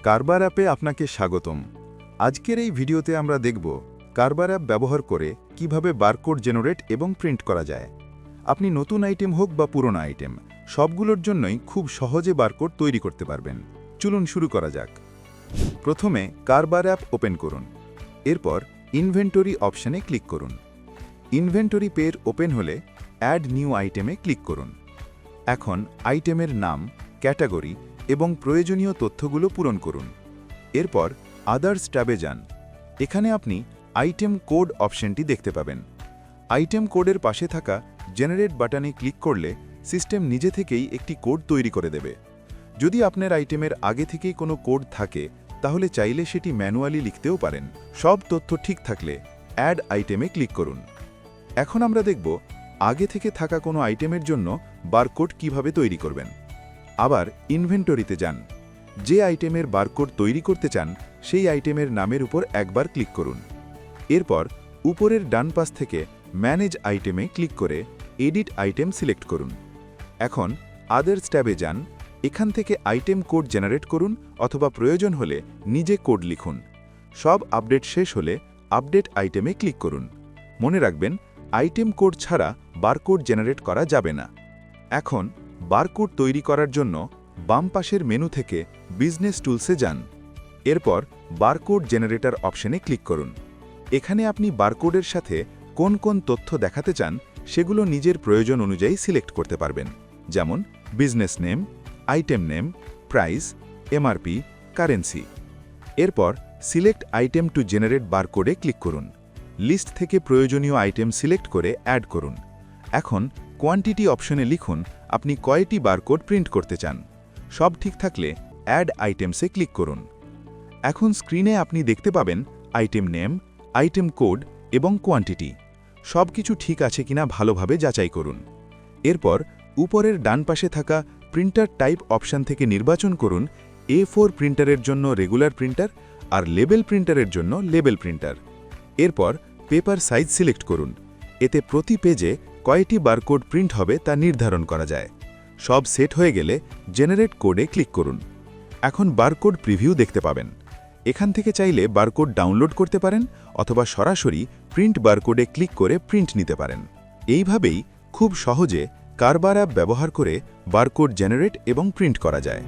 কারবার অ্যাপে আপনাকে স্বাগতম। আজকের এই ভিডিওতে আমরা দেখব কারবার অ্যাপ ব্যবহার করে কিভাবে বারকোড জেনারেট এবং প্রিন্ট করা যায়। আপনি নতুন আইটেম হোক বা পুরনো আইটেম, সবগুলোর জন্যই খুব সহজে বারকোড তৈরি করতে পারবেন। চলুন শুরু করা যাক। প্রথমে কারবার অ্যাপ ওপেন করুন। এরপর ইনভেন্টরি অপশানে ক্লিক করুন। ইনভেন্টরি পেজ ওপেন হলে অ্যাড নিউ আইটেমে ক্লিক করুন। এখন আইটেমের নাম, ক্যাটাগরি এবং প্রয়োজনীয় তথ্যগুলো পূরণ করুন। এরপর আদার্স ট্যাবে যান। এখানে আপনি আইটেম কোড অপশনটি দেখতে পাবেন। আইটেম কোডের পাশে থাকা জেনারেট বাটনে ক্লিক করলে সিস্টেম নিজে থেকেই একটি কোড তৈরি করে দেবে। যদি আপনার আইটেমের আগে থেকেই কোনো কোড থাকে তাহলে চাইলে সেটি ম্যানুয়ালি লিখতেও পারেন। সব তথ্য ঠিক থাকলে অ্যাড আইটেমে ক্লিক করুন। এখন আমরা দেখব আগে থেকে থাকা কোনো আইটেমের জন্য বারকোড কিভাবে তৈরি করবেন। আবার ইনভেন্টরিতে যান। যে আইটেমের বারকোড তৈরি করতে চান সেই আইটেমের নামের উপর একবার ক্লিক করুন। এরপর উপরের ডান পাশ থেকে ম্যানেজ আইটেমে ক্লিক করে এডিট আইটেম সিলেক্ট করুন। এখন আদার্স ট্যাবে যান। এখান থেকে আইটেম কোড জেনারেট করুন অথবা প্রয়োজন হলে নিজে কোড লিখুন। সব আপডেট শেষ হলে আপডেট আইটেমে ক্লিক করুন। মনে রাখবেন, আইটেম কোড ছাড়া বারকোড জেনারেট করা যাবে না। এখন বারকোড তৈরি করার জন্য বাম পাশের মেনু থেকে বিজনেস টুলসে যান। এরপর বারকোড জেনারেটর অপশনে ক্লিক করুন। এখানে আপনি বারকোডের সাথে কোন কোন তথ্য দেখাতে চান সেগুলো নিজের প্রয়োজন অনুযায়ী সিলেক্ট করতে পারবেন, যেমন business name, item name, price, MRP, currency. এরপর সিলেক্ট আইটেম টু জেনারেট বারকোডে ক্লিক করুন। লিস্ট থেকে প্রয়োজনীয় আইটেম সিলেক্ট করে অ্যাড করুন। এখন কোয়ান্টিটি অপশনে লিখুন আপনি কয়টি বারকোড প্রিন্ট করতে চান। সব ঠিক থাকলে অ্যাড আইটেমসে ক্লিক করুন। এখন স্ক্রিনে আপনি দেখতে পাবেন আইটেম নেম, আইটেম কোড এবং কোয়ান্টিটি। সব কিছু ঠিক আছে কিনা ভালোভাবে যাচাই করুন। এরপর উপরের ডান পাশে থাকা প্রিন্টার টাইপ অপশন থেকে নির্বাচন করুন A4 প্রিন্টারের জন্য রেগুলার প্রিন্টার আর লেবেল প্রিন্টারের জন্য লেবেল প্রিন্টার। এরপর পেপার সাইজ সিলেক্ট করুন। এতে প্রতি পেজে কয়টি বারকোড প্রিন্ট হবে তা নির্ধারণ করা যায়। সব সেট হয়ে গেলে জেনারেট কোডে ক্লিক করুন। এখন বারকোড প্রিভিউ দেখতে পাবেন। এখান থেকে চাইলে বারকোড ডাউনলোড করতে পারেন অথবা সরাসরি প্রিন্ট বারকোডে ক্লিক করে প্রিন্ট নিতে পারেন। এইভাবেই খুব সহজে কারবার অ্যাপ ব্যবহার করে বারকোড জেনারেট এবং প্রিন্ট করা যায়।